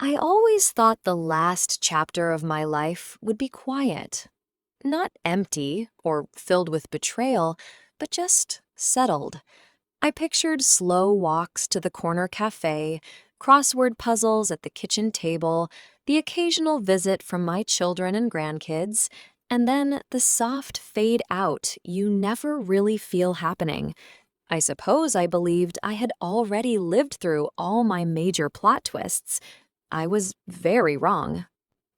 I always thought the last chapter of my life would be quiet. Not empty or filled with betrayal, but just settled. I pictured slow walks to the corner cafe, crossword puzzles at the kitchen table, the occasional visit from my children and grandkids, and then the soft fade out you never really feel happening. I suppose I believed I had already lived through all my major plot twists. I was very wrong.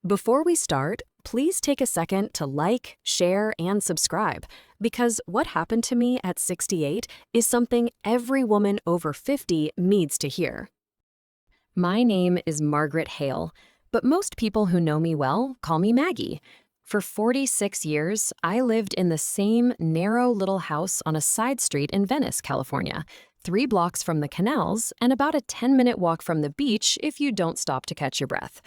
Before we start, please take a second to like, share, and subscribe, because what happened to me at 68 is something every woman over 50 needs to hear. My name is Margaret Hale, but most people who know me well call me Maggie. For 46 years, I lived in the same narrow little house on a side street in Venice, California, 3 blocks from the canals and about a 10-minute walk from the beach if you don't stop to catch your breath.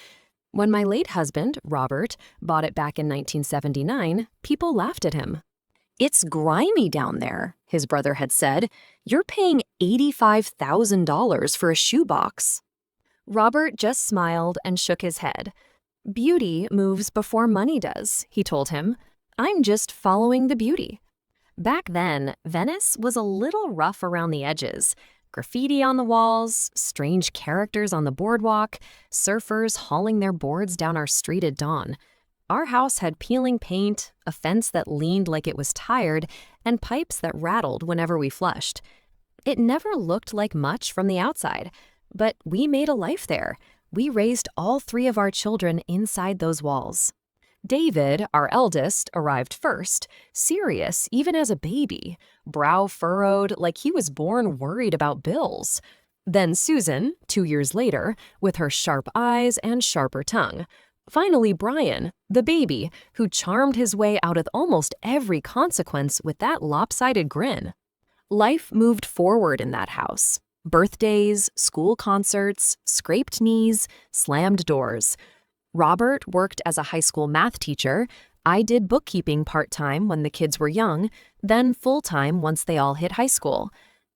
When my late husband, Robert, bought it back in 1979, people laughed at him. "It's grimy down there," his brother had said. "You're paying $85,000 for a shoebox." Robert just smiled and shook his head. "Beauty moves before money does," he told him. "I'm just following the beauty." Back then, Venice was a little rough around the edges. Graffiti on the walls, strange characters on the boardwalk, surfers hauling their boards down our street at dawn. Our house had peeling paint, a fence that leaned like it was tired, and pipes that rattled whenever we flushed. It never looked like much from the outside, but we made a life there. We raised all 3 of our children inside those walls. David, our eldest, arrived first, serious even as a baby, brow furrowed like he was born worried about bills. Then Susan, 2 years later, with her sharp eyes and sharper tongue. Finally Brian, the baby, who charmed his way out of almost every consequence with that lopsided grin. Life moved forward in that house. Birthdays, school concerts, scraped knees, slammed doors. Robert worked as a high school math teacher. I did bookkeeping part-time when the kids were young, then full-time once they all hit high school.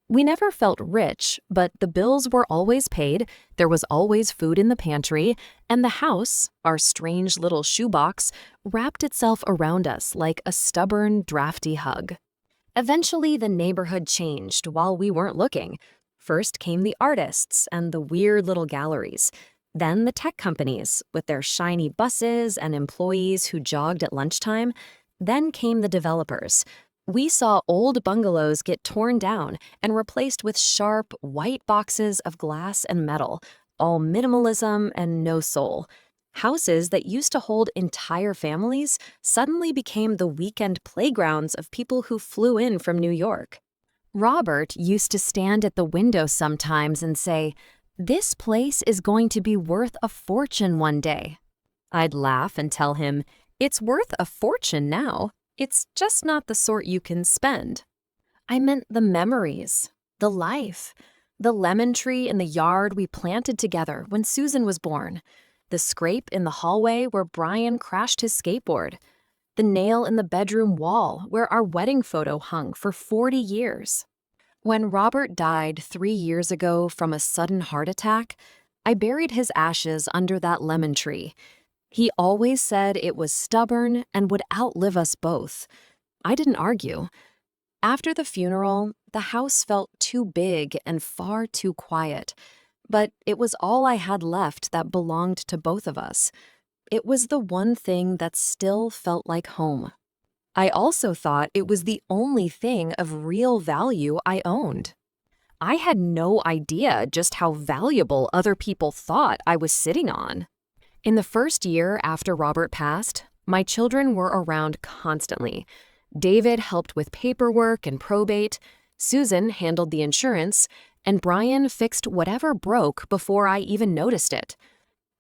We never felt rich, but the bills were always paid, there was always food in the pantry, and the house, our strange little shoebox, wrapped itself around us like a stubborn, drafty hug. Eventually, the neighborhood changed while we weren't looking. First came the artists and the weird little galleries. Then the tech companies, with their shiny buses and employees who jogged at lunchtime. Then came the developers. We saw old bungalows get torn down and replaced with sharp, white boxes of glass and metal, all minimalism and no soul. Houses that used to hold entire families suddenly became the weekend playgrounds of people who flew in from New York. Robert used to stand at the window sometimes and say, "This place is going to be worth a fortune one day." I'd laugh and tell him, "It's worth a fortune now. It's just not the sort you can spend." I meant the memories, the life, the lemon tree in the yard we planted together when Susan was born, the scrape in the hallway where Brian crashed his skateboard, the nail in the bedroom wall where our wedding photo hung for 40 years. When Robert died 3 years ago from a sudden heart attack, I buried his ashes under that lemon tree. He always said it was stubborn and would outlive us both. I didn't argue. After the funeral, the house felt too big and far too quiet, but it was all I had left that belonged to both of us. It was the one thing that still felt like home. I also thought it was the only thing of real value I owned. I had no idea just how valuable other people thought I was sitting on. In the first year after Robert passed, my children were around constantly. David helped with paperwork and probate, Susan handled the insurance, and Brian fixed whatever broke before I even noticed it.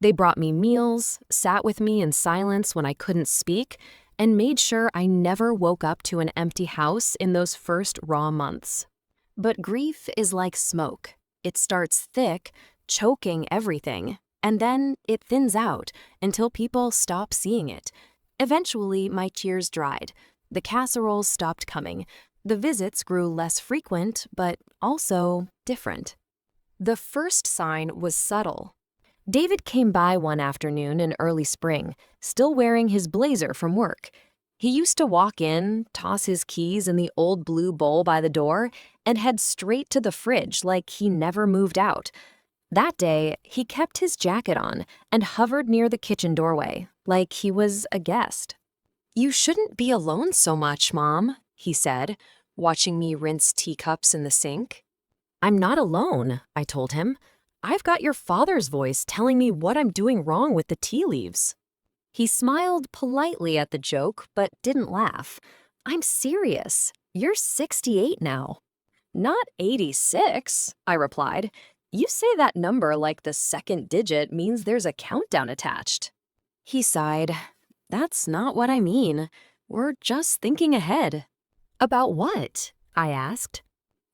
They brought me meals, sat with me in silence when I couldn't speak, and made sure I never woke up to an empty house in those first raw months. But grief is like smoke. It starts thick, choking everything, and then it thins out until people stop seeing it. Eventually, my tears dried. The casseroles stopped coming. The visits grew less frequent, but also different. The first sign was subtle. David came by one afternoon in early spring, still wearing his blazer from work. He used to walk in, toss his keys in the old blue bowl by the door, and head straight to the fridge like he never moved out. That day, he kept his jacket on and hovered near the kitchen doorway, like he was a guest. "You shouldn't be alone so much, Mom," he said, watching me rinse teacups in the sink. "I'm not alone," I told him. "I've got your father's voice telling me what I'm doing wrong with the tea leaves." He smiled politely at the joke, but didn't laugh. "I'm serious. You're 68 now." "Not 86, I replied. "You say that number like the second digit means there's a countdown attached." He sighed. "That's not what I mean. We're just thinking ahead." "About what?" I asked.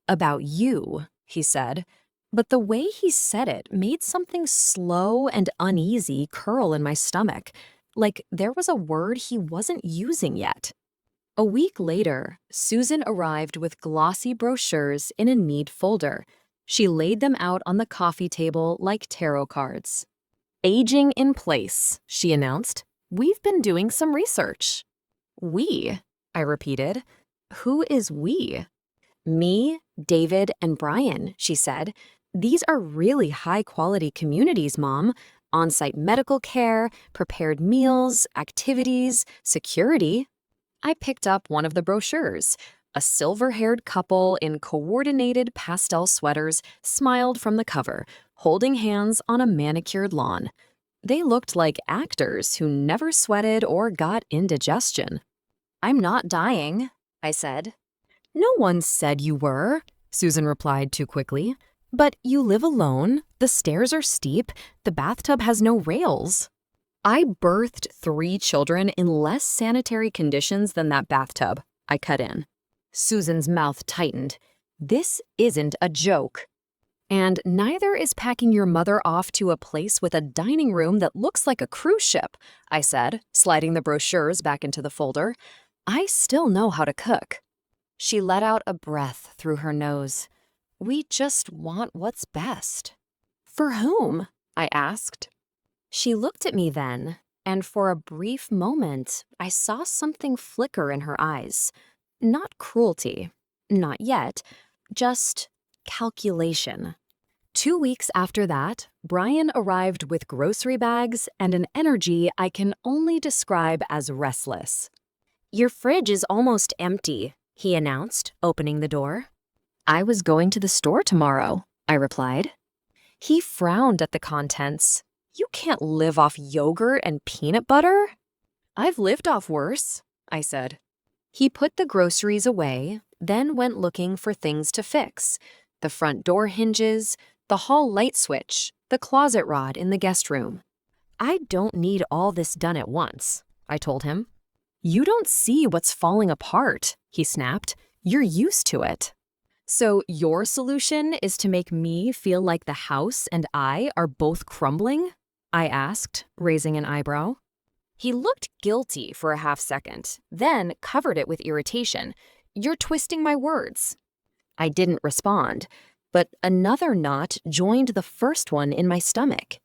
"About you," he said. But the way he said it made something slow and uneasy curl in my stomach, like there was a word he wasn't using yet. A week later, Susan arrived with glossy brochures in a neat folder. She laid them out on the coffee table like tarot cards. "Aging in place," she announced. "We've been doing some research." "We?" I repeated. "Who is we?" "Me, David, and Brian," she said. "These are really high-quality communities, Mom. On-site medical care, prepared meals, activities, security." I picked up one of the brochures. A silver-haired couple in coordinated pastel sweaters smiled from the cover, holding hands on a manicured lawn. They looked like actors who never sweated or got indigestion. "I'm not dying," I said. "No one said you were," Susan replied too quickly. "But you live alone, the stairs are steep, the bathtub has no rails." "I birthed 3 children in less sanitary conditions than that bathtub," I cut in. Susan's mouth tightened. "This isn't a joke." "And neither is packing your mother off to a place with a dining room that looks like a cruise ship," I said, sliding the brochures back into the folder. "I still know how to cook." She let out a breath through her nose. "We just want what's best." "For whom?" I asked. She looked at me then, and for a brief moment, I saw something flicker in her eyes. Not cruelty, not yet, just calculation. 2 weeks after that, Brian arrived with grocery bags and an energy I can only describe as restless. "Your fridge is almost empty," he announced, opening the door. "I was going to the store tomorrow," I replied. He frowned at the contents. "You can't live off yogurt and peanut butter." "I've lived off worse," I said. He put the groceries away, then went looking for things to fix. The front door hinges, the hall light switch, the closet rod in the guest room. "I don't need all this done at once," I told him. "You don't see what's falling apart," he snapped. "You're used to it." "So your solution is to make me feel like the house and I are both crumbling?" I asked, raising an eyebrow. He looked guilty for a half second, then covered it with irritation. "You're twisting my words." I didn't respond, but another knot joined the first one in my stomach.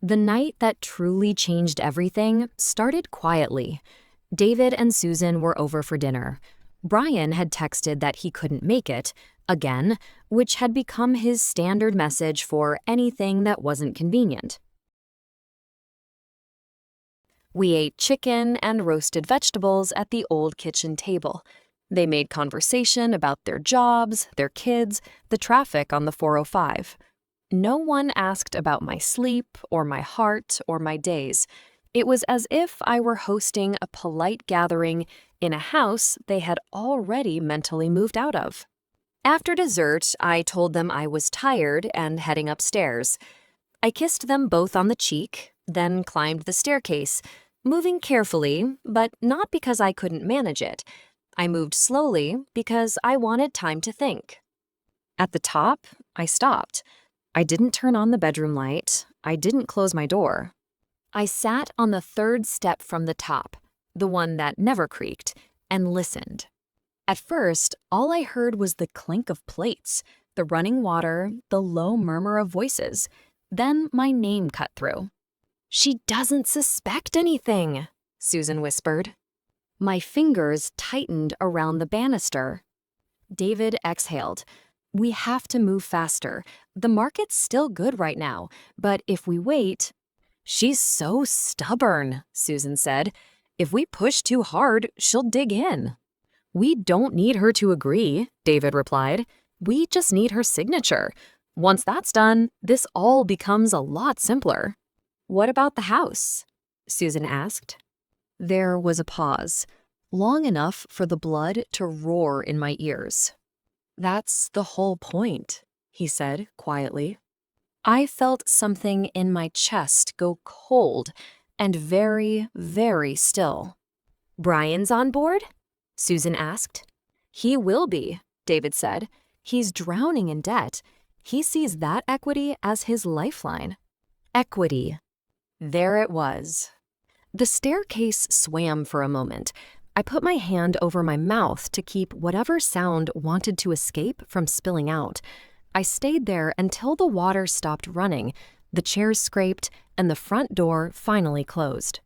The night that truly changed everything started quietly. David and Susan were over for dinner. Brian had texted that he couldn't make it, again, which had become his standard message for anything that wasn't convenient. We ate chicken and roasted vegetables at the old kitchen table. They made conversation about their jobs, their kids, the traffic on the 405. No one asked about my sleep or my heart or my days. It was as if I were hosting a polite gathering in a house they had already mentally moved out of. After dessert, I told them I was tired and heading upstairs. I kissed them both on the cheek, then climbed the staircase, moving carefully, but not because I couldn't manage it. I moved slowly because I wanted time to think. At the top, I stopped. I didn't turn on the bedroom light. I didn't close my door. I sat on the 3rd step from the top, the one that never creaked, and listened. At first, all I heard was the clink of plates, the running water, the low murmur of voices. Then my name cut through. "She doesn't suspect anything," Susan whispered. My fingers tightened around the banister. David exhaled. "We have to move faster. The market's still good right now, but if we wait—" "She's so stubborn," Susan said. "If we push too hard, she'll dig in." "We don't need her to agree," David replied. "We just need her signature. Once that's done, this all becomes a lot simpler." "What about the house?" Susan asked. There was a pause, long enough for the blood to roar in my ears. "That's the whole point," he said quietly. I felt something in my chest go cold and very, very still. "Brian's on board?" Susan asked. "He will be," David said. "He's drowning in debt. He sees that equity as his lifeline." Equity. There it was. The staircase swam for a moment. I put my hand over my mouth to keep whatever sound wanted to escape from spilling out. I stayed there until the water stopped running, the chairs scraped, and the front door finally closed.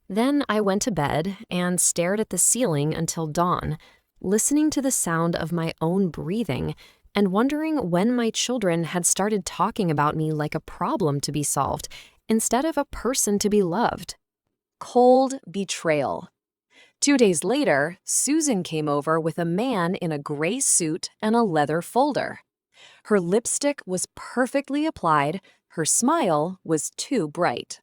Then I went to bed and stared at the ceiling until dawn, listening to the sound of my own breathing and wondering when my children had started talking about me like a problem to be solved instead of a person to be loved. Cold betrayal. 2 days later, Susan came over with a man in a gray suit and a leather folder. Her lipstick was perfectly applied, her smile was too bright.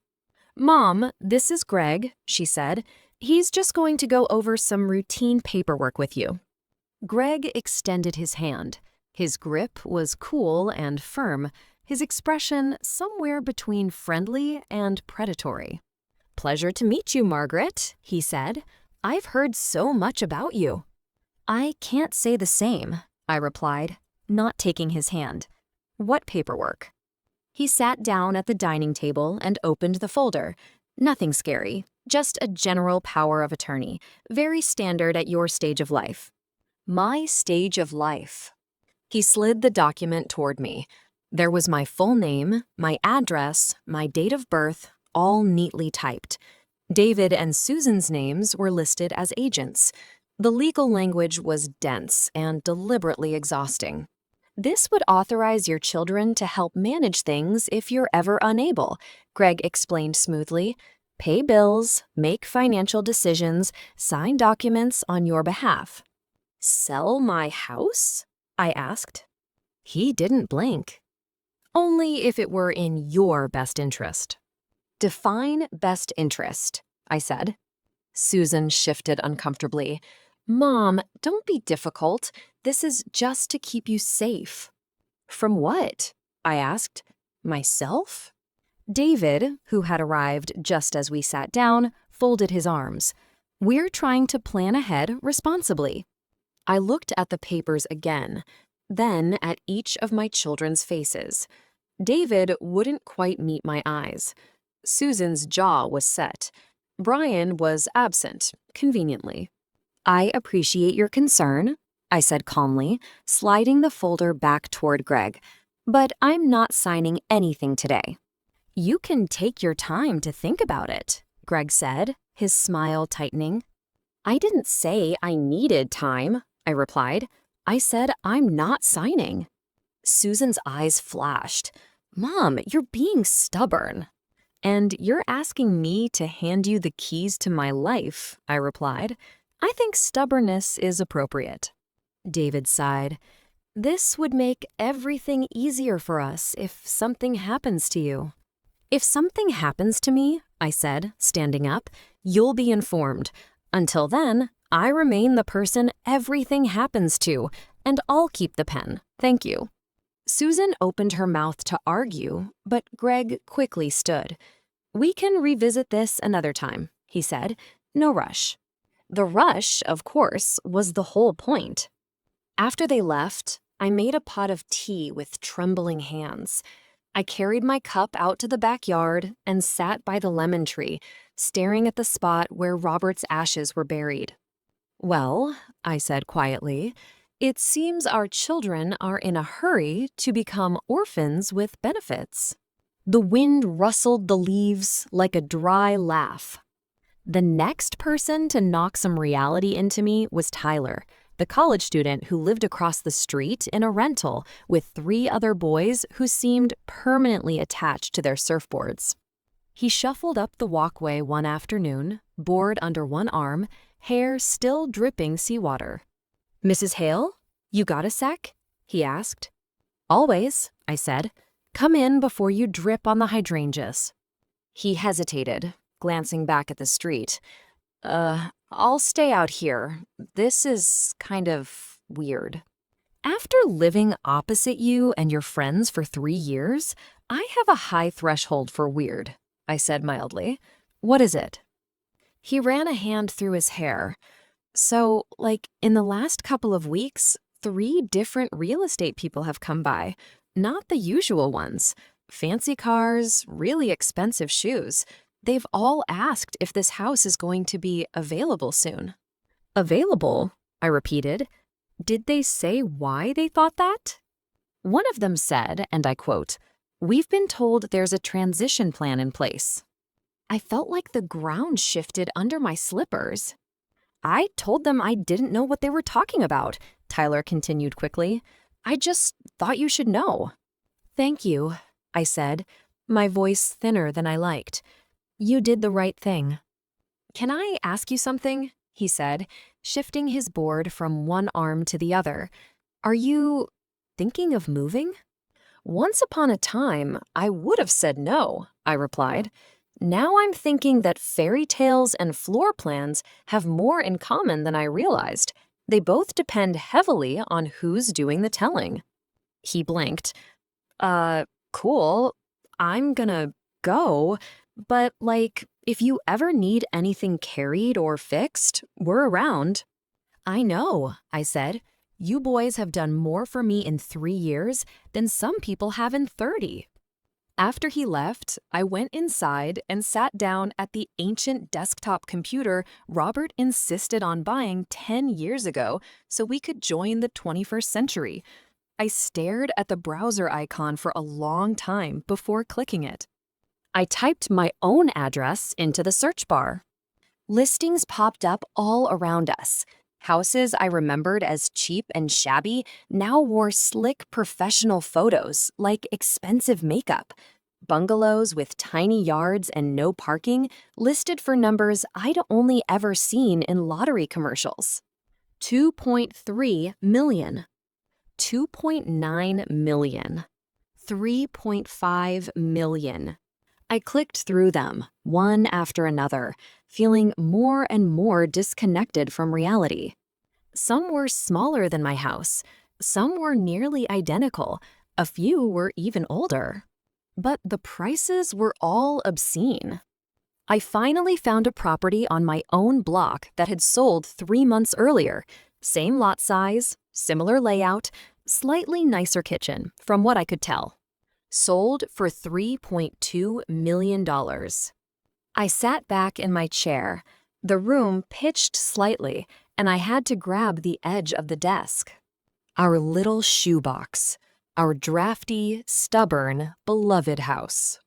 "Mom, this is Greg," she said. "He's just going to go over some routine paperwork with you." Greg extended his hand. His grip was cool and firm, his expression somewhere between friendly and predatory. "Pleasure to meet you, Margaret," he said. "I've heard so much about you." "I can't say the same," I replied, not taking his hand. "What paperwork?" He sat down at the dining table and opened the folder. Nothing scary, just a general power of attorney, very standard at your stage of life. My stage of life. He slid the document toward me. There was my full name, my address, my date of birth, all neatly typed. David and Susan's names were listed as agents. The legal language was dense and deliberately exhausting. "This would authorize your children to help manage things if you're ever unable," Greg explained smoothly. "Pay bills, make financial decisions, sign documents on your behalf." "Sell my house?" I asked. He didn't blink. "Only if it were in your best interest." "Define best interest," I said. Susan shifted uncomfortably. "Mom, don't be difficult. This is just to keep you safe." "From what?" I asked. "Myself?" David, who had arrived just as we sat down, folded his arms. "We're trying to plan ahead responsibly." I looked at the papers again, then at each of my children's faces. David wouldn't quite meet my eyes. Susan's jaw was set. Brian was absent, conveniently. "I appreciate your concern," I said calmly, sliding the folder back toward Greg. "But I'm not signing anything today." "You can take your time to think about it," Greg said, his smile tightening. "I didn't say I needed time," I replied. "I said I'm not signing." Susan's eyes flashed. "Mom, you're being stubborn." "And you're asking me to hand you the keys to my life," I replied. "I think stubbornness is appropriate." David sighed. "This would make everything easier for us if something happens to you." "If something happens to me," I said, standing up, "you'll be informed. Until then, I remain the person everything happens to, and I'll keep the pen. Thank you." Susan opened her mouth to argue, but Greg quickly stood. "We can revisit this another time," he said. "No rush." The rush, of course, was the whole point. After they left, I made a pot of tea with trembling hands. I carried my cup out to the backyard and sat by the lemon tree, staring at the spot where Robert's ashes were buried. "Well," I said quietly, "it seems our children are in a hurry to become orphans with benefits." The wind rustled the leaves like a dry laugh. The next person to knock some reality into me was Tyler, the college student who lived across the street in a rental with 3 other boys who seemed permanently attached to their surfboards. He shuffled up the walkway one afternoon, board under one arm, hair still dripping seawater. "Mrs. Hale, you got a sec?" he asked. "Always," I said. "Come in before you drip on the hydrangeas." He hesitated, glancing back at the street. I'll stay out here. This is kind of weird." "After living opposite you and your friends for 3 years, I have a high threshold for weird," I said mildly. "What is it?" He ran a hand through his hair. "So, in the last couple of weeks, 3 different real estate people have come by. Not the usual ones. Fancy cars, really expensive shoes. They've all asked if this house is going to be available soon." "Available?" I repeated. "Did they say why they thought that?" One of them said, and I quote, "We've been told there's a transition plan in place." I felt like the ground shifted under my slippers. "I told them I didn't know what they were talking about," Tyler continued quickly. "I just thought you should know." "Thank you," I said, my voice thinner than I liked. "You did the right thing." "Can I ask you something?" he said, shifting his board from one arm to the other. "Are you thinking of moving?" "Once upon a time, I would have said no," I replied. "Now I'm thinking that fairy tales and floor plans have more in common than I realized. They both depend heavily on who's doing the telling." He blinked. Cool. I'm gonna go, but if you ever need anything carried or fixed, we're around." "I know," I said. "You boys have done more for me in 3 years than some people have in 30. After he left, I went inside and sat down at the ancient desktop computer Robert insisted on buying 10 years ago so we could join the 21st century. I stared at the browser icon for a long time before clicking it. I typed my own address into the search bar. Listings popped up all around us. Houses I remembered as cheap and shabby now wore slick professional photos like expensive makeup. Bungalows with tiny yards and no parking listed for numbers I'd only ever seen in lottery commercials. 2.3 million. 2.9 million. 3.5 million. I clicked through them, one after another, feeling more and more disconnected from reality. Some were smaller than my house. Some were nearly identical. A few were even older. But the prices were all obscene. I finally found a property on my own block that had sold 3 months earlier. Same lot size, similar layout, slightly nicer kitchen, from what I could tell. Sold for $3.2 million. I sat back in my chair. The room pitched slightly, and I had to grab the edge of the desk. Our little shoebox. Our drafty, stubborn, beloved house.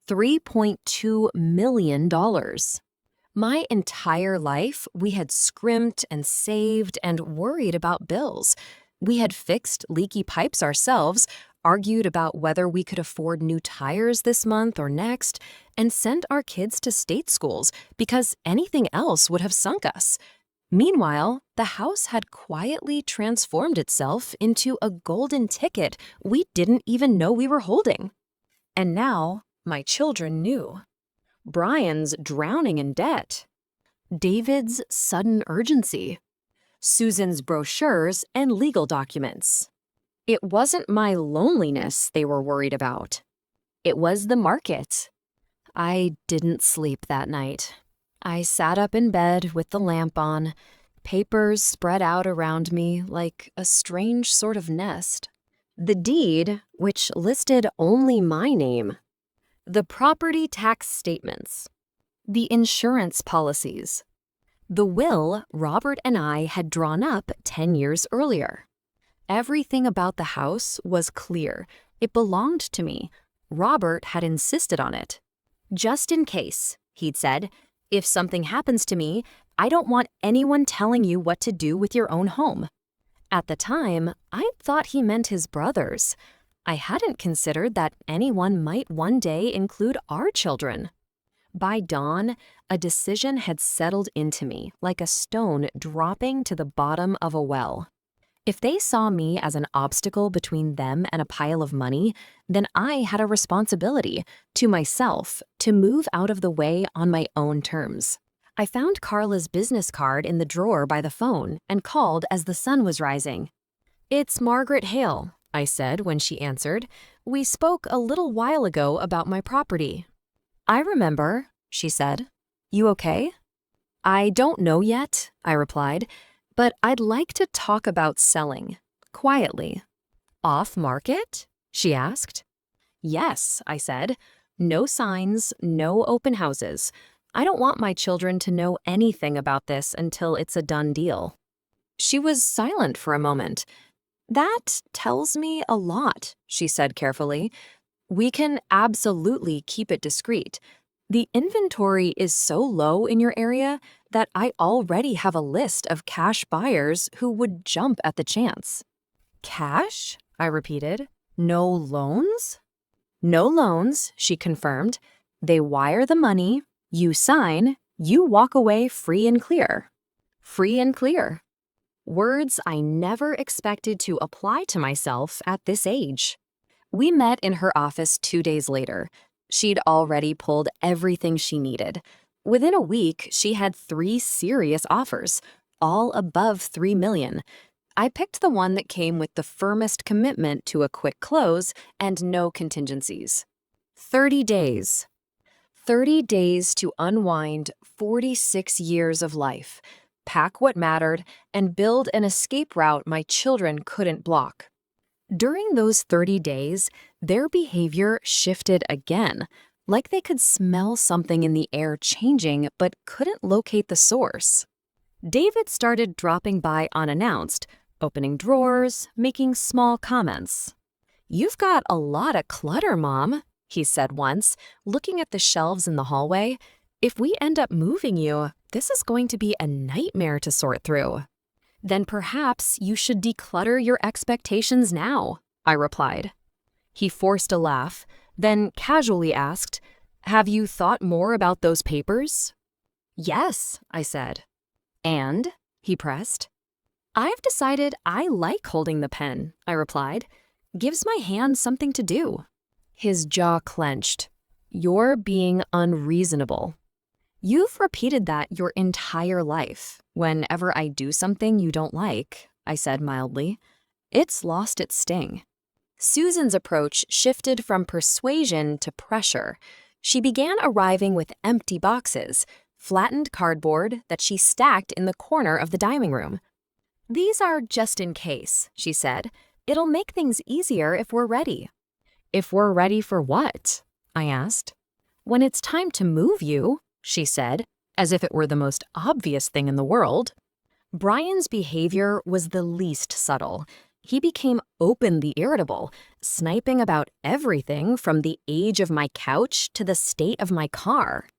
$3.2 million. My entire life, we had scrimped and saved and worried about bills. We had fixed leaky pipes ourselves, argued about whether we could afford new tires this month or next, and sent our kids to state schools because anything else would have sunk us. Meanwhile, the house had quietly transformed itself into a golden ticket we didn't even know we were holding. And now, my children knew. Brian's drowning in debt. David's sudden urgency. Susan's brochures and legal documents. It wasn't my loneliness they were worried about. It was the market. I didn't sleep that night. I sat up in bed with the lamp on, papers spread out around me like a strange sort of nest. The deed, which listed only my name. The property tax statements. The insurance policies. The will Robert and I had drawn up 10 years earlier. Everything about the house was clear. It belonged to me. Robert had insisted on it. "Just in case," he'd said, "if something happens to me, I don't want anyone telling you what to do with your own home." At the time, I thought he meant his brothers. I hadn't considered that anyone might one day include our children. By dawn, a decision had settled into me like a stone dropping to the bottom of a well. If they saw me as an obstacle between them and a pile of money, then I had a responsibility to myself to move out of the way on my own terms. I found Carla's business card in the drawer by the phone and called as the sun was rising. "It's Margaret Hale," I said when she answered. "We spoke a little while ago about my property." "I remember," she said. "You okay?" "I don't know yet," I replied, "but I'd like to talk about selling, quietly." "Off market?" she asked. "Yes," I said. "No signs, no open houses. I don't want my children to know anything about this until it's a done deal." She was silent for a moment. "That tells me a lot," she said carefully. "We can absolutely keep it discreet. The inventory is so low in your area that I already have a list of cash buyers who would jump at the chance." "Cash?" I repeated. "No loans?" "No loans," she confirmed. "They wire the money, you sign, you walk away free and clear." Free and clear. Words I never expected to apply to myself at this age. We met in her office 2 days later. She'd already pulled everything she needed. Within a week, she had 3 serious offers, all above $3 million. I picked the one that came with the firmest commitment to a quick close and no contingencies. 30 days. 30 days to unwind 46 years of life, pack what mattered, and build an escape route my children couldn't block. During those 30 days, their behavior shifted again, like they could smell something in the air changing but couldn't locate the source. David started dropping by unannounced, opening drawers, making small comments. "You've got a lot of clutter, Mom," he said once, looking at the shelves in the hallway. "If we end up moving you, this is going to be a nightmare to sort through." "Then perhaps you should declutter your expectations now," I replied. He forced a laugh, then casually asked, "Have you thought more about those papers?" "Yes," I said. "And?" he pressed. "I've decided I like holding the pen," I replied. "Gives my hands something to do." His jaw clenched. "You're being unreasonable." "You've repeated that your entire life, whenever I do something you don't like," I said mildly. "It's lost its sting." Susan's approach shifted from persuasion to pressure. She began arriving with empty boxes, flattened cardboard that she stacked in the corner of the dining room. "These are just in case," she said. "It'll make things easier if we're ready." "If we're ready for what?" I asked. "When it's time to move you," she said, as if it were the most obvious thing in the world. Brian's behavior was the least subtle. He became openly irritable, sniping about everything from the age of my couch to the state of my car.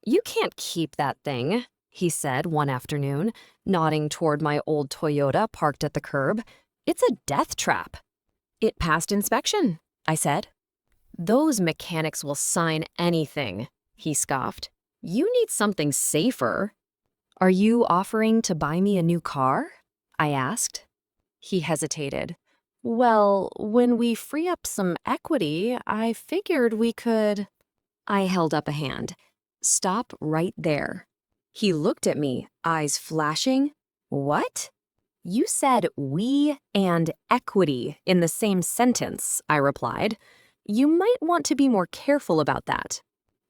"You can't keep that thing," he said one afternoon, nodding toward my old Toyota parked at the curb. "It's a death trap." "It passed inspection," I said. "Those mechanics will sign anything," he scoffed. "You need something safer." "Are you offering to buy me a new car?" I asked. He hesitated. "Well, when we free up some equity, I figured we could—" I held up a hand. "Stop right there." He looked at me, eyes flashing. "What?" "You said we and equity in the same sentence," I replied. "You might want to be more careful about that."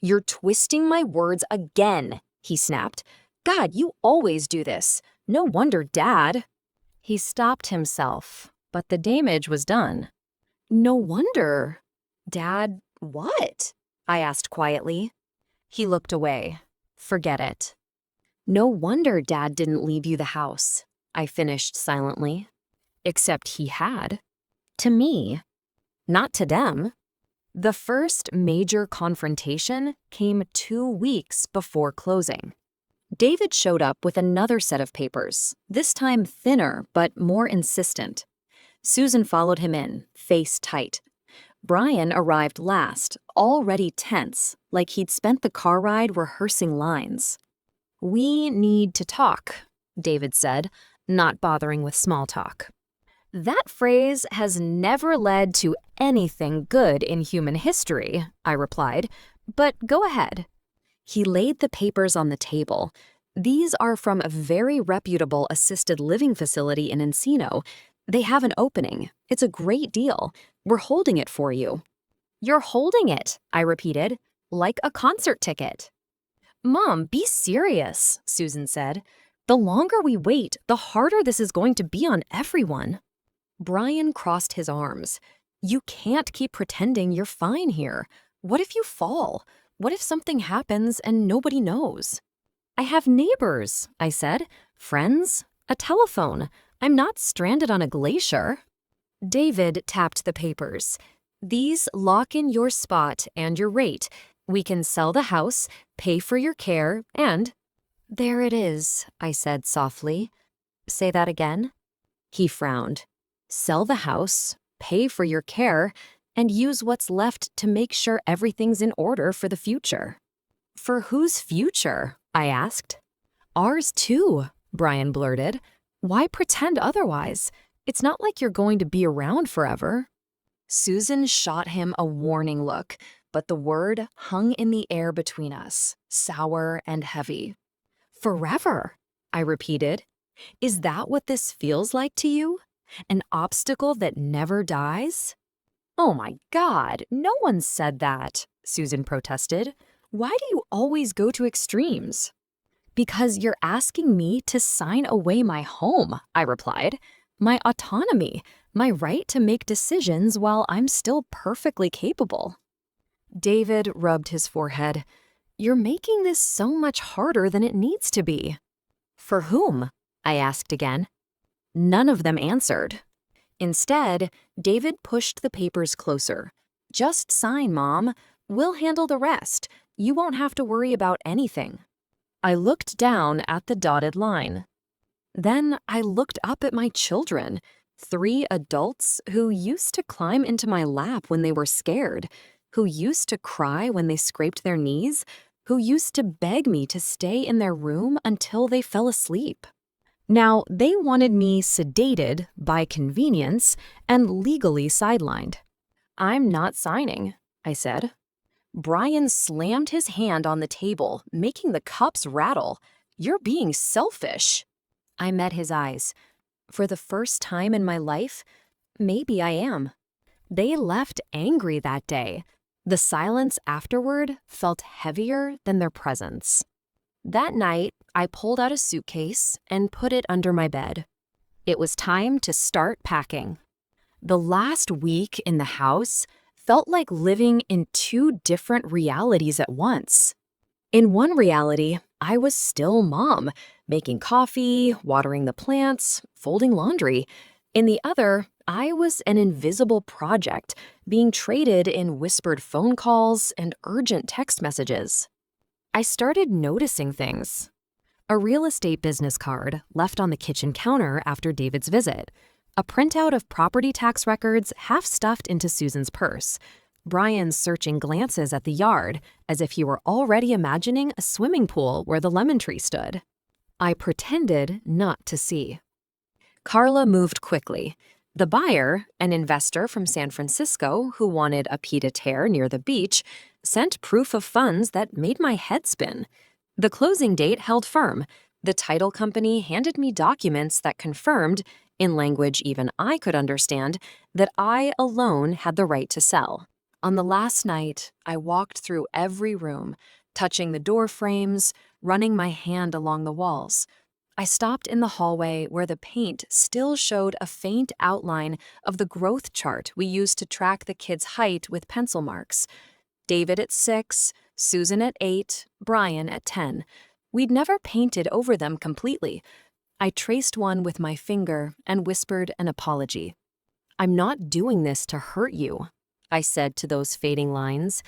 "You're twisting my words again," he snapped. "God, you always do this. No wonder Dad—" He stopped himself, but the damage was done. "No wonder. Dad, what?" I asked quietly. He looked away. "Forget it." "No wonder Dad didn't leave you the house," I finished silently. Except he had. To me. Not to them. The first major confrontation came 2 weeks before closing. David showed up with another set of papers, this time thinner but more insistent. Susan followed him in, face tight. Brian arrived last, already tense, like he'd spent the car ride rehearsing lines. "We need to talk," David said, not bothering with small talk. "That phrase has never led to anything good in human history," I replied, "but go ahead." He laid the papers on the table. "These are from a very reputable assisted living facility in Encino. They have an opening. It's a great deal. We're holding it for you." "You're holding it," I repeated, "like a concert ticket." "Mom, be serious," Susan said. "The longer we wait, the harder this is going to be on everyone." Brian crossed his arms. "You can't keep pretending you're fine here. What if you fall? What if something happens and nobody knows?" "I have neighbors," I said. "Friends, a telephone. I'm not stranded on a glacier." David tapped the papers. "These lock in your spot and your rate. We can sell the house, pay for your care, and—" "There it is," I said softly. "Say that again?" He frowned. "Sell the house, pay for your care, and use what's left to make sure everything's in order for the future." "For whose future?" I asked. "Ours too," Brian blurted. "Why pretend otherwise? It's not like you're going to be around forever." Susan shot him a warning look, but the word hung in the air between us, sour and heavy. "Forever," I repeated. "Is that what this feels like to you? An obstacle that never dies?" "Oh my God, no one said that," Susan protested. "Why do you always go to extremes?" "Because you're asking me to sign away my home," I replied. "My autonomy, my right to make decisions while I'm still perfectly capable." David rubbed his forehead. "You're making this so much harder than it needs to be." "For whom?" I asked again. None of them answered. Instead, David pushed the papers closer. "Just sign, Mom. We'll handle the rest. You won't have to worry about anything." I looked down at the dotted line. Then I looked up at my children, 3 adults who used to climb into my lap when they were scared, who used to cry when they scraped their knees, who used to beg me to stay in their room until they fell asleep. Now, they wanted me sedated by convenience and legally sidelined. "I'm not signing," I said. Brian slammed his hand on the table, making the cups rattle. "You're being selfish." I met his eyes. For the first time in my life, maybe I am. They left angry that day. The silence afterward felt heavier than their presence. That night, I pulled out a suitcase and put it under my bed. It was time to start packing. The last week in the house felt like living in 2 different realities at once. In one reality, I was still Mom, making coffee, watering the plants, folding laundry. In the other, I was an invisible project being traded in whispered phone calls and urgent text messages. I started noticing things. A real estate business card left on the kitchen counter after David's visit. A printout of property tax records half stuffed into Susan's purse. Brian's searching glances at the yard as if he were already imagining a swimming pool where the lemon tree stood. I pretended not to see. Carla moved quickly. The buyer, an investor from San Francisco who wanted a pied-à-terre near the beach, sent proof of funds that made my head spin. The closing date held firm. The title company handed me documents that confirmed, in language even I could understand, that I alone had the right to sell. On the last night, I walked through every room, touching the door frames, running my hand along the walls. I stopped in the hallway where the paint still showed a faint outline of the growth chart we used to track the kids' height with pencil marks. David at 6, Susan at 8, Brian at 10. We'd never painted over them completely. I traced one with my finger and whispered an apology. "I'm not doing this to hurt you," I said to those fading lines.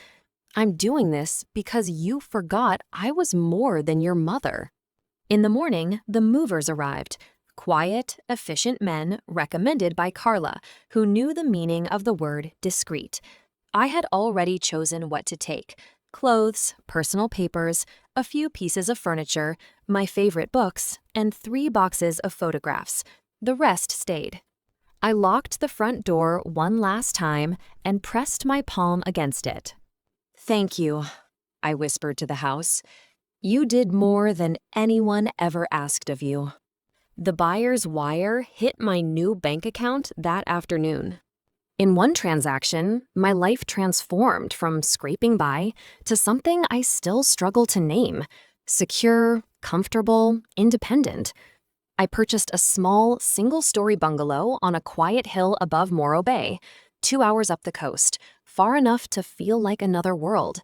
I'm doing this because you forgot I was more than your mother. In the morning, the movers arrived. Quiet, efficient men recommended by Carla, who knew the meaning of the word discreet. I had already chosen what to take: clothes, personal papers, a few pieces of furniture, my favorite books, and 3 boxes of photographs. The rest stayed. I locked the front door one last time and pressed my palm against it. Thank you, I whispered to the house. You did more than anyone ever asked of you. The buyer's wire hit my new bank account that afternoon. In one transaction, my life transformed from scraping by to something I still struggle to name: secure, comfortable, independent. I purchased a small, single-story bungalow on a quiet hill above Morro Bay, 2 hours up the coast, far enough to feel like another world.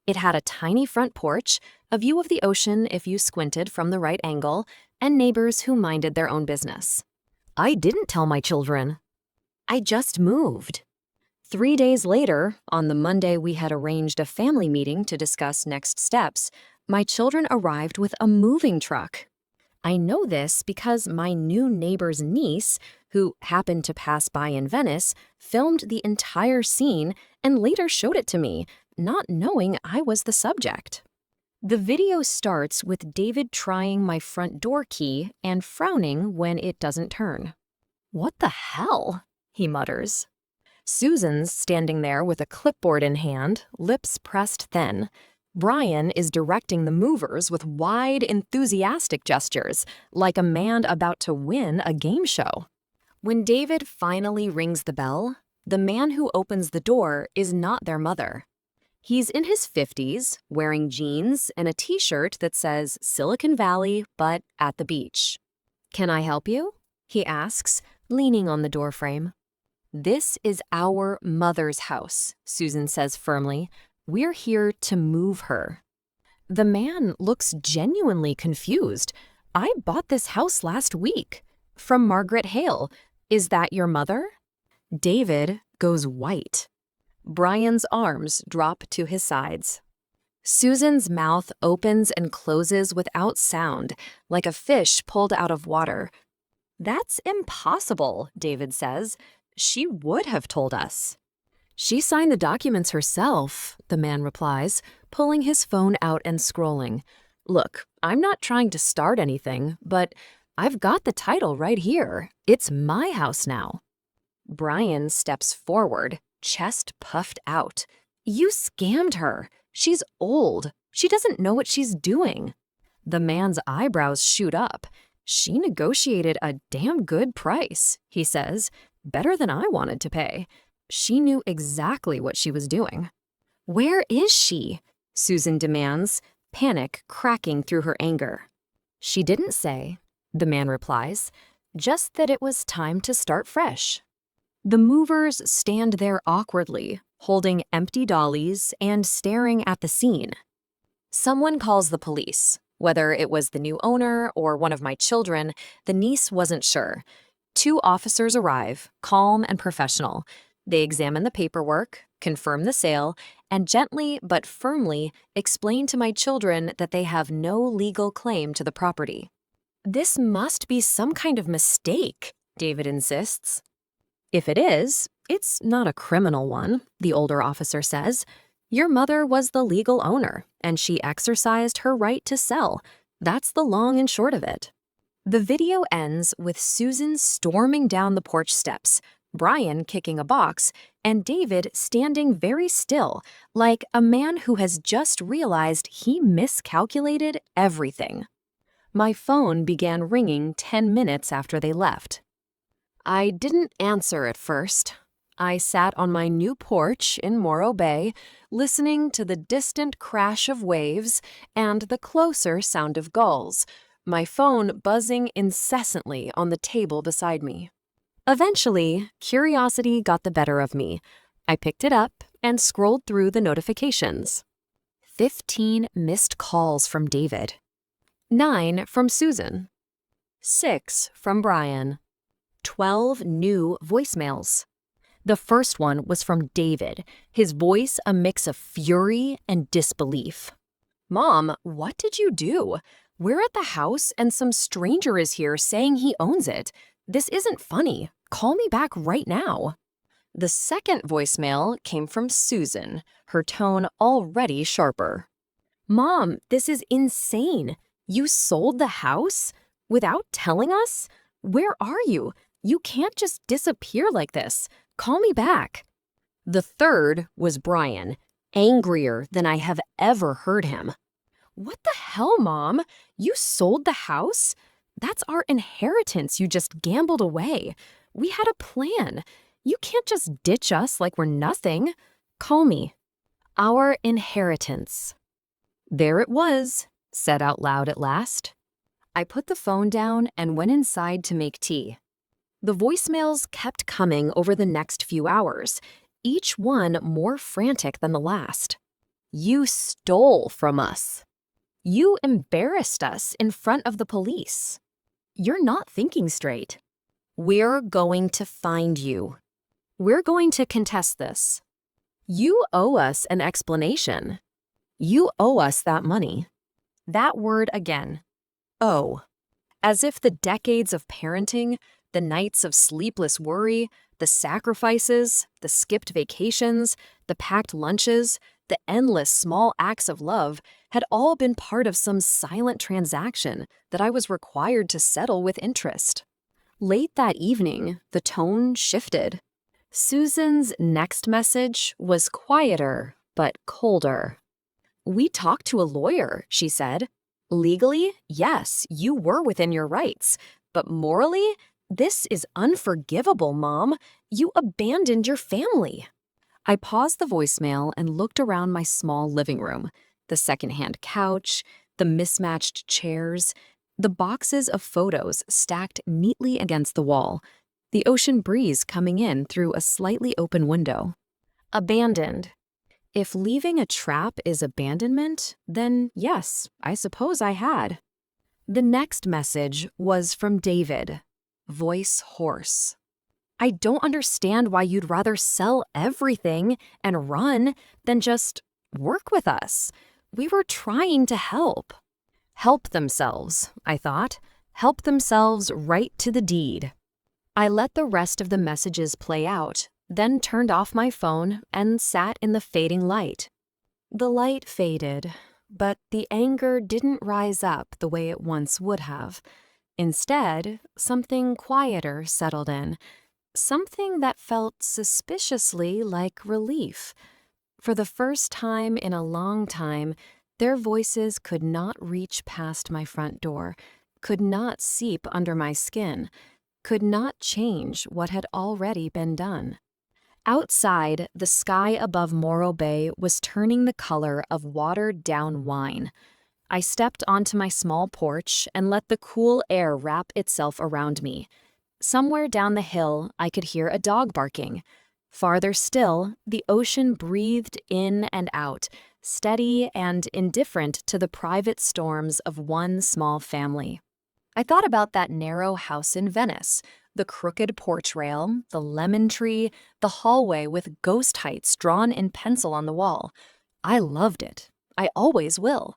It had a tiny front porch, a view of the ocean if you squinted from the right angle, and neighbors who minded their own business. I didn't tell my children. I just moved. 3 days later, on the Monday we had arranged a family meeting to discuss next steps, my children arrived with a moving truck. I know this because my new neighbor's niece, who happened to pass by in Venice, filmed the entire scene and later showed it to me, not knowing I was the subject. The video starts with David trying my front door key and frowning when it doesn't turn. What the hell? He mutters. Susan's standing there with a clipboard in hand, lips pressed thin. Brian is directing the movers with wide, enthusiastic gestures, like a man about to win a game show. When David finally rings the bell, the man who opens the door is not their mother. He's in his 50s, wearing jeans and a t-shirt that says Silicon Valley, but at the beach. Can I help you? He asks, leaning on the doorframe. This is our mother's house, Susan says firmly. We're here to move her. The man looks genuinely confused. I bought this house last week. From Margaret Hale. Is that your mother? David goes white. Brian's arms drop to his sides. Susan's mouth opens and closes without sound, like a fish pulled out of water. That's impossible, David says. She would have told us. She signed the documents herself, the man replies, pulling his phone out and scrolling. Look, I'm not trying to start anything, but I've got the title right here. It's my house now. Brian steps forward, chest puffed out. You scammed her. She's old. She doesn't know what she's doing. The man's eyebrows shoot up. She negotiated a damn good price, he says. Better than I wanted to pay. She knew exactly what she was doing. Where is she? Susan demands, panic cracking through her anger. She didn't say, the man replies, just that it was time to start fresh. The movers stand there awkwardly, holding empty dollies and staring at the scene. Someone calls the police. Whether it was the new owner or one of my children, the niece wasn't sure. 2 officers arrive, calm and professional. They examine the paperwork, confirm the sale, and gently but firmly explain to my children that they have no legal claim to the property. This must be some kind of mistake, David insists. If it is, it's not a criminal one, the older officer says. Your mother was the legal owner, and she exercised her right to sell. That's the long and short of it. The video ends with Susan storming down the porch steps, Brian kicking a box, and David standing very still, like a man who has just realized he miscalculated everything. My phone began ringing 10 minutes after they left. I didn't answer at first. I sat on my new porch in Morro Bay, listening to the distant crash of waves and the closer sound of gulls, my phone buzzing incessantly on the table beside me. Eventually, curiosity got the better of me. I picked it up and scrolled through the notifications. 15 missed calls from David. 9 from Susan. 6 from Brian. 12 new voicemails. The first one was from David, his voice a mix of fury and disbelief. "Mom, what did you do? We're at the house and some stranger is here saying he owns it. This isn't funny. Call me back right now." The second voicemail came from Susan, her tone already sharper. "Mom, this is insane. You sold the house? Without telling us? Where are you? You can't just disappear like this. Call me back." The third was Brian, angrier than I have ever heard him. "What the hell, Mom? You sold the house? That's our inheritance you just gambled away. We had a plan. You can't just ditch us like we're nothing. Call me." Our inheritance. There it was, said out loud at last. I put the phone down and went inside to make tea. The voicemails kept coming over the next few hours, each one more frantic than the last. "You stole from us. You embarrassed us in front of the police. You're not thinking straight. We're going to find you. We're going to contest this. You owe us an explanation. You owe us that money." That word again. Owe. As if the decades of parenting, the nights of sleepless worry, the sacrifices, the skipped vacations, the packed lunches, the endless small acts of love had all been part of some silent transaction that I was required to settle with interest. Late that evening, the tone shifted. Susan's next message was quieter, but colder. "We talked to a lawyer," she said. "Legally, yes, you were within your rights. But morally, this is unforgivable, Mom. You abandoned your family." I paused the voicemail and looked around my small living room. The secondhand couch, the mismatched chairs, the boxes of photos stacked neatly against the wall, the ocean breeze coming in through a slightly open window. Abandoned. If leaving a trap is abandonment, then yes, I suppose I had. The next message was from David, voice hoarse. "I don't understand why you'd rather sell everything and run than just work with us. We were trying to help." Help themselves, I thought. Help themselves right to the deed. I let the rest of the messages play out, then turned off my phone and sat in the fading light. The light faded, but the anger didn't rise up the way it once would have. Instead, something quieter settled in, something that felt suspiciously like relief. For the first time in a long time, their voices could not reach past my front door, could not seep under my skin, could not change what had already been done. Outside, the sky above Morro Bay was turning the color of watered-down wine. I stepped onto my small porch and let the cool air wrap itself around me. Somewhere down the hill, I could hear a dog barking. Farther still, the ocean breathed in and out, steady and indifferent to the private storms of one small family. I thought about that narrow house in Venice, the crooked porch rail, the lemon tree, the hallway with ghost heights drawn in pencil on the wall. I loved it. I always will.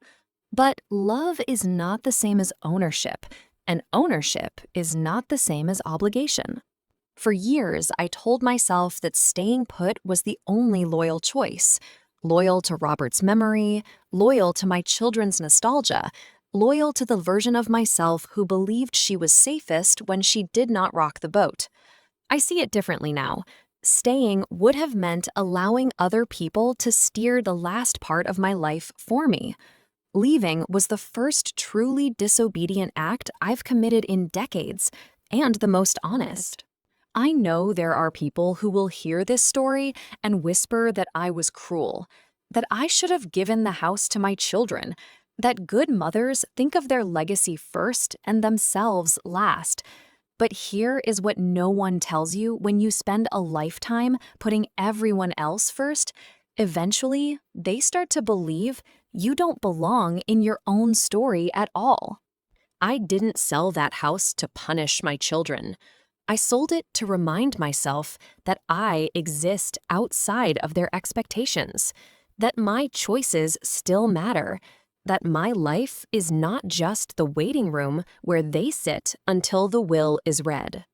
But love is not the same as ownership, and ownership is not the same as obligation. For years, I told myself that staying put was the only loyal choice. Loyal to Robert's memory, loyal to my children's nostalgia, loyal to the version of myself who believed she was safest when she did not rock the boat. I see it differently now. Staying would have meant allowing other people to steer the last part of my life for me. Leaving was the first truly disobedient act I've committed in decades, and the most honest. I know there are people who will hear this story and whisper that I was cruel, that I should have given the house to my children, that good mothers think of their legacy first and themselves last. But here is what no one tells you when you spend a lifetime putting everyone else first. Eventually, they start to believe you don't belong in your own story at all. I didn't sell that house to punish my children. I sold it to remind myself that I exist outside of their expectations, that my choices still matter, that my life is not just the waiting room where they sit until the will is read.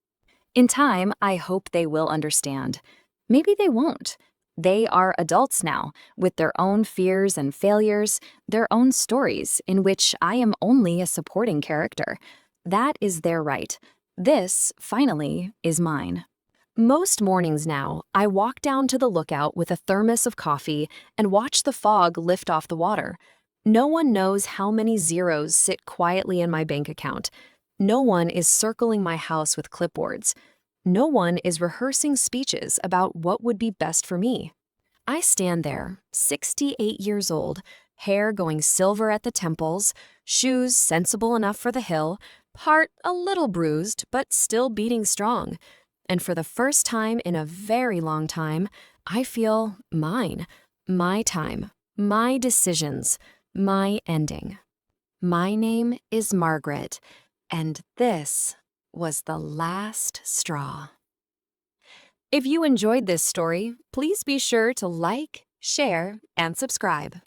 In time, I hope they will understand. Maybe they won't. They are adults now, with their own fears and failures, their own stories in which I am only a supporting character. That is their right. This, finally, is mine. Most mornings now, I walk down to the lookout with a thermos of coffee and watch the fog lift off the water. No one knows how many zeros sit quietly in my bank account. No one is circling my house with clipboards. No one is rehearsing speeches about what would be best for me. I stand there, 68 years old, hair going silver at the temples, shoes sensible enough for the hill, heart a little bruised but still beating strong. And for the first time in a very long time, I feel mine, my time, my decisions, my ending. My name is Margaret, and this was the last straw. If you enjoyed this story, please be sure to like, share, and subscribe.